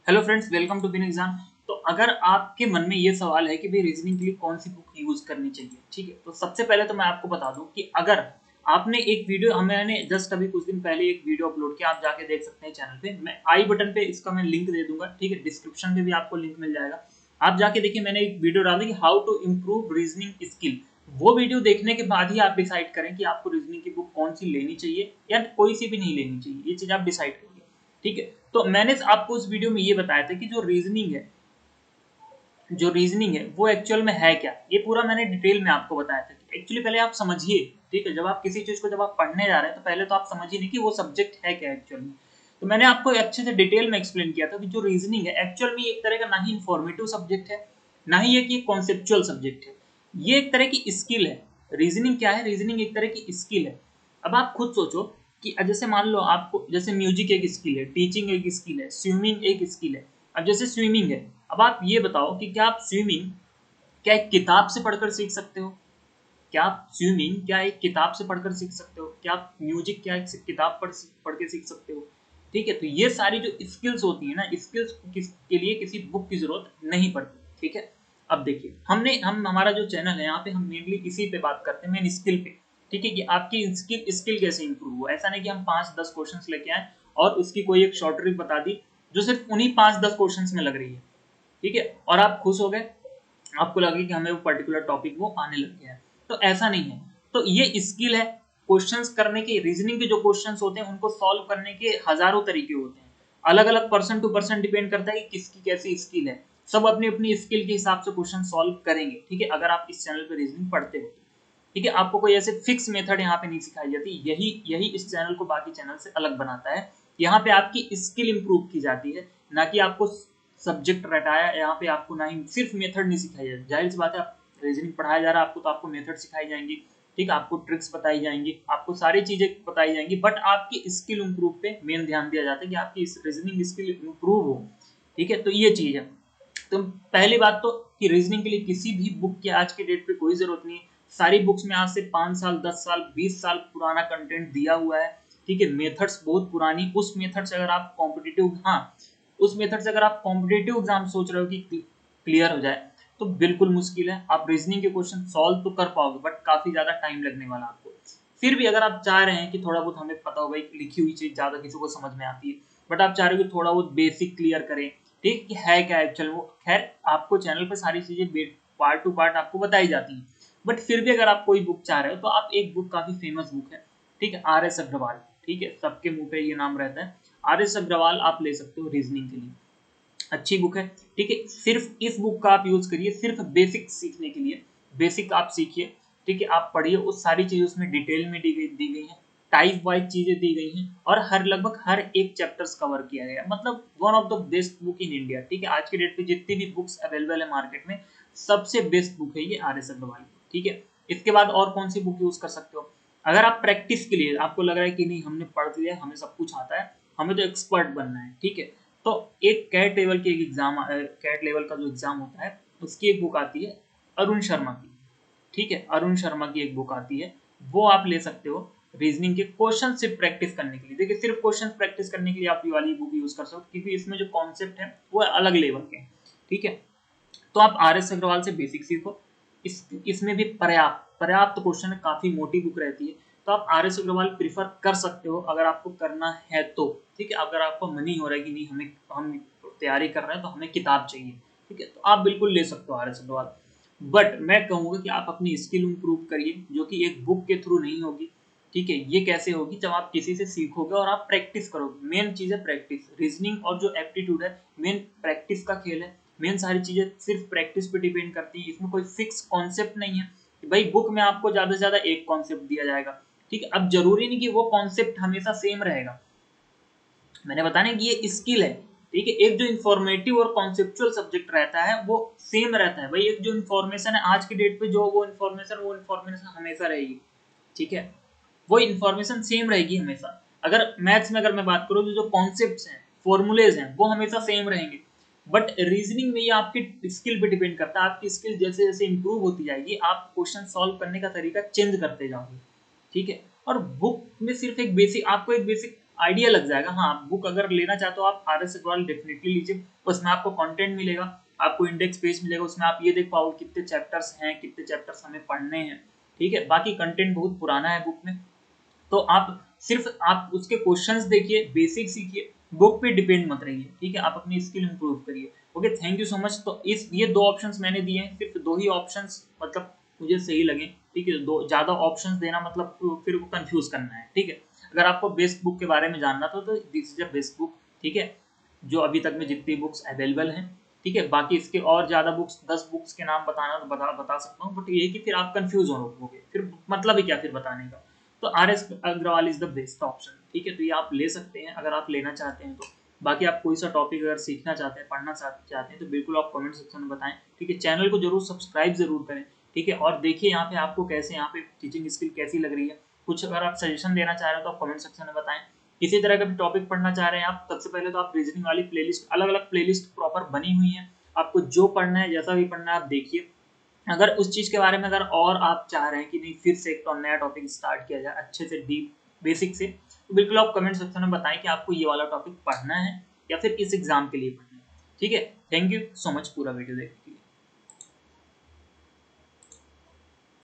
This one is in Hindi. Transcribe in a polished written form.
Hello friends, welcome to bin exam. तो अगर आपके मन में ये सवाल है कि भाई रीजनिंग के लिए कौन सी बुक यूज करनी चाहिए, ठीक है, तो सबसे पहले तो मैं आपको बता दूं कि अगर आपने एक वीडियो, मैंने जस्ट अभी कुछ दिन पहले एक वीडियो अपलोड किया, आप जाके देख सकते हैं चैनल पे। मैं आई बटन पे इसका मैं लिंक दे दूंगा, ठीक है, डिस्क्रिप्शन में भी आपको लिंक मिल जाएगा। आप जाके देखिए, मैंने एक वीडियो डाली कि how to improve reasoning skill. वो वीडियो देखने के बाद ही आप डिसाइड करें कि आपको रीजनिंग की बुक कौन सी लेनी चाहिए या कोई सी भी नहीं लेनी चाहिए। ये चीज आप डिसाइड करिए, ठीक है। तो मैंने आपको उस वीडियो में ये बताया था कि जो रीजनिंग है वो एक्चुअल में है क्या, ये पूरा मैंने डिटेल में आपको बताया था। एक्चुअली पहले आप समझिए, ठीक है, जब आप किसी चीज को जब आप पढ़ने जा रहे हैं तो पहले तो आप समझिए नहीं कि वो सब्जेक्ट है क्या एक्चुअल में। तो मैंने आपको अच्छे से डिटेल में एक्सप्लेन किया था कि जो रीजनिंग है एक्चुअल में एक तरह का ना ही इंफॉर्मेटिव सब्जेक्ट है, ना ही ये कि कॉन्सेप्चुअल सब्जेक्ट है। ये एक तरह की स्किल है। रीजनिंग क्या है? रीजनिंग एक तरह की स्किल है। अब आप खुद सोचो कि जैसे मान लो आपको, जैसे म्यूजिक एक स्किल है, टीचिंग एक स्किल है, स्विमिंग एक स्किल है। अब जैसे स्विमिंग है, अब आप ये बताओ कि क्या आप स्विमिंग क्या एक किताब से पढ़कर सीख सकते हो? क्या एक किताब से पढ़कर सीख सकते हो? क्या आप म्यूजिक क्या एक किताब पढ़ के सीख सकते हो? ठीक है, तो ये सारी जो स्किल्स होती है ना, स्किल्स के लिए किसी बुक की जरूरत नहीं पड़ती, ठीक है। अब देखिए, हम हमारा जो चैनल है यहाँ पे हम मेनली इसी पे बात करते हैं, मेन स्किल पे, ठीक है, कि आपकी स्किल स्किल कैसे इंप्रूव हो। ऐसा नहीं कि हम 5-10 क्वेश्चंस लेके आए और उसकी कोई एक शॉर्ट ट्रिक बता दी जो सिर्फ उन्हीं 5-10 क्वेश्चंस में लग रही है, ठीक है, और आप खुश हो गए, आपको लगे कि हमें वो पर्टिकुलर टॉपिक वो आने लग गया है। तो ऐसा नहीं है। तो ये स्किल है। क्वेश्चंस करने के, रीजनिंग के जो क्वेश्चंस होते हैं उनको सॉल्व करने के हजारों तरीके होते हैं। अलग अलग पर्सन टू पर्सन डिपेंड करता है कि किसकी कैसी स्किल है। सब अपनी अपनी स्किल के हिसाब से क्वेश्चन सॉल्व करेंगे, ठीक है, अगर आप इस चैनल पर रीजनिंग पढ़ते हो, ठीक है। आपको कोई ऐसे फिक्स मेथड यहाँ पे नहीं सिखाई जाती। यही यही इस चैनल को बाकी चैनल से अलग बनाता है। यहाँ पे आपकी स्किल इंप्रूव की जाती है, ना कि आपको सब्जेक्ट रटाया। यहाँ पे आपको ना ही सिर्फ मेथड नहीं सिखाई जाती। जाहिर सी बात है, आप रीजनिंग पढ़ाया जा रहा है आपको, तो आपको मेथड सिखाई जाएंगी, ठीक है, आपको ट्रिक्स बताई जाएंगी, आपको सारी चीजें बताई जाएंगी, बट आपकी स्किल इंप्रूव पे मेन ध्यान दिया जाता है कि आपकी रीजनिंग स्किल इंप्रूव हो, ठीक है। तो ये चीज है। तो पहली बात तो कि रीजनिंग के लिए किसी भी बुक की आज के डेट पे कोई जरूरत नहीं है। सारी बुक्स में आज से 5 साल, 10 साल, 20 साल पुराना कंटेंट दिया हुआ है, ठीक है। मेथड्स बहुत पुरानी, उस मेथड से अगर आप कॉम्पिटिटिव, हाँ, उस मेथड से अगर आप कॉम्पिटिटिव एग्जाम सोच रहे हो कि क्लियर हो जाए, तो बिल्कुल मुश्किल है। आप रीजनिंग के क्वेश्चन सॉल्व तो कर पाओगे, बट काफी ज्यादा टाइम लगने वाला आपको। फिर भी अगर आप चाह रहे हैं कि थोड़ा बहुत, हमें पता हो भाई लिखी हुई चीज ज्यादा किसी को समझ में आती है, बट आप चाह रहे हो कि थोड़ा बहुत बेसिक क्लियर करें, ठीक, कि है क्या एक्चुअल वो, खैर आपको चैनल पर सारी चीजें पार्ट टू पार्ट आपको बताई जाती है। बट फिर भी अगर आप कोई बुक चाह रहे हो तो आप, एक बुक काफी फेमस बुक है, ठीक है, आर एस अग्रवाल, ठीक है, सबके मुंह पे ये नाम रहता है। आर एस अग्रवाल आप ले सकते हो रीजनिंग के लिए, अच्छी बुक है, ठीक है। सिर्फ इस बुक का आप यूज करिए सिर्फ बेसिक सीखने के लिए। बेसिक आप सीखिए, ठीक है, आप पढ़िए, उस सारी चीजें उसमें डिटेल में दी गई हैं, टाइप वाइज चीजें दी गई हैं, और लगभग हर एक चैप्टर्स कवर किया गया है। मतलब one of the best book in India, ठीक है। आज के डेट पे जितनी भी बुक्स अवेलेबल है मार्केट में, सबसे बेस्ट बुक है ये आर एस अग्रवाल, ठीक है। इसके बाद और कौन सी बुक यूज कर सकते हो? अगर आप प्रैक्टिस के लिए, आपको लग रहा है कि नहीं हमने पढ़ लिया, हमें सब कुछ आता है, हमें तो एक्सपर्ट बनना है, ठीक है, तो एक कैट लेवल की एक एग्जाम, कैट लेवल का जो एग्जाम होता है उसकी एक बुक आती है अरुण शर्मा की, ठीक है, अरुण शर्मा की एक बुक आती है, वो आप ले सकते हो रीजनिंग के क्वेश्चन सिर्फ प्रैक्टिस करने के लिए। देखिए, सिर्फ क्वेश्चन प्रैक्टिस करने के लिए आप ये वाली बुक यूज कर सकते हो, क्योंकि इसमें जो कॉन्सेप्ट है वो अलग लेवल के हैं, ठीक है। तो आप आर एस अग्रवाल से बेसिक सीखो। इसमें भी पर्याप्त पर्याप्त क्वेश्चन है, काफी मोटी बुक रहती है। तो आप आर एस अग्रवाल प्रीफर कर सकते हो अगर आपको करना है तो, ठीक है। अगर आपको मन ही हो रहा है कि नहीं, हम तैयारी कर रहे हैं तो हमें किताब चाहिए, ठीक है, तो आप बिल्कुल ले सकते हो आर एस अग्रवाल। बट मैं कहूंगा कि आप अपनी स्किल इंप्रूव करिए, जो कि एक बुक के थ्रू नहीं होगी, ठीक है। ये कैसे होगी? जब आप किसी से सीखोगे और आप प्रैक्टिस करोगे। मेन चीज है प्रैक्टिस। रीजनिंग और जो एप्टीट्यूड है, मेन प्रैक्टिस का खेल है। मेन सारी चीजें सिर्फ प्रैक्टिस पे डिपेंड करती है। इसमें कोई फिक्स कॉन्सेप्ट नहीं है कि भाई बुक में आपको ज्यादा से ज्यादा एक कॉन्सेप्ट दिया जाएगा, ठीक है। अब जरूरी नहीं कि वो कॉन्सेप्ट हमेशा सेम रहेगा। मैंने बताया कि ये स्किल है, ठीक है। एक जो इन्फॉर्मेटिव और कॉन्सेप्चुअल सब्जेक्ट रहता है वो सेम रहता है भाई। एक जो इन्फॉर्मेशन है आज की डेट पे, जो वो इन्फॉर्मेशन हमेशा रहेगी, ठीक है, वो इन्फॉर्मेशन सेम रहेगी हमेशा। अगर मैथ्स में अगर मैं बात करूँ, तो जो कॉन्सेप्ट हैं, फॉर्मूलेज हैं, वो हमेशा सेम रहेंगे। बट रीजनिंग में ये आपकी स्किल पे डिपेंड करता है। आपकी स्किल जैसे जैसे इंप्रूव होती जाएगी, आप क्वेश्चन सॉल्व करने का तरीका चेंज करते जाओगे, ठीक है। और बुक में सिर्फ एक बेसिक, आपको एक बेसिक आइडिया लग जाएगा। हाँ, आप बुक अगर लेना चाहते हो आप आर एस अग्रवाल डेफिनेटली लीजिए, उसमें आपको कंटेंट मिलेगा, आपको इंडेक्स पेज मिलेगा, उसमें आप ये देख पाओगे कितने चैप्टर्स हैं, कितने चैप्टर्स हमें पढ़ने हैं, ठीक है। बाकी कंटेंट बहुत पुराना है बुक में, तो आप सिर्फ आप उसके क्वेश्चंस देखिए, बेसिक सीखिए, बुक पे डिपेंड मत रहिए, ठीक है। आप अपनी स्किल इंप्रूव करिए। Okay, thank you so much. तो इस ये 2 ऑप्शंस मैंने दिए हैं, सिर्फ 2 ही ऑप्शंस मतलब मुझे सही लगे, ठीक है। दो ज्यादा ऑप्शंस देना मतलब फिर वो कंफ्यूज करना है, ठीक है। अगर आपको बेस्ट बुक के बारे में जानना था तो this is a best book, ठीक है, जो अभी तक में जितनी बुक्स अवेलेबल हैं, ठीक है। बाकी इसके और ज्यादा बुक्स 10 बुक्स के नाम बताना तो बता सकता हूँ, बट ये है कि फिर आप कंफ्यूज होगे, फिर मतलब ही क्या फिर बताने का। तो R S Aggarwal is the best option, ठीक है। तो ये आप ले सकते हैं अगर आप लेना चाहते हैं तो। बाकी आप कोई सा टॉपिक अगर सीखना चाहते हैं, पढ़ना चाहते हैं तो बिल्कुल आप कमेंट सेक्शन में बताएं, ठीक है। चैनल को जरूर सब्सक्राइब जरूर करें, ठीक है। और देखिए यहाँ पे आपको कैसे यहाँ पे टीचिंग स्किल कैसी लग रही है, कुछ अगर आप सजेशन देना चाह रहे हो तो आप कमेंट सेक्शन में बताएं। किसी तरह का भी टॉपिक पढ़ना चाह रहे हैं आप, सबसे पहले तो आप रीजनिंग वाली प्लेलिस्ट, अलग अलग प्लेलिस्ट प्रॉपर बनी हुई है, आपको जो पढ़ना है जैसा भी पढ़ना है आप देखिए। अगर उस चीज के बारे में अगर और आप चाह रहे हैं कि नहीं फिर से एक तो नया टॉपिक स्टार्ट किया जाए अच्छे से डीप बेसिक से, तो बिल्कुल आप कमेंट सेक्शन में बताएं कि आपको ये वाला टॉपिक पढ़ना है या फिर इस एग्जाम के लिए पढ़ना है, ठीक है। थैंक यू सो मच पूरा वीडियो देखने।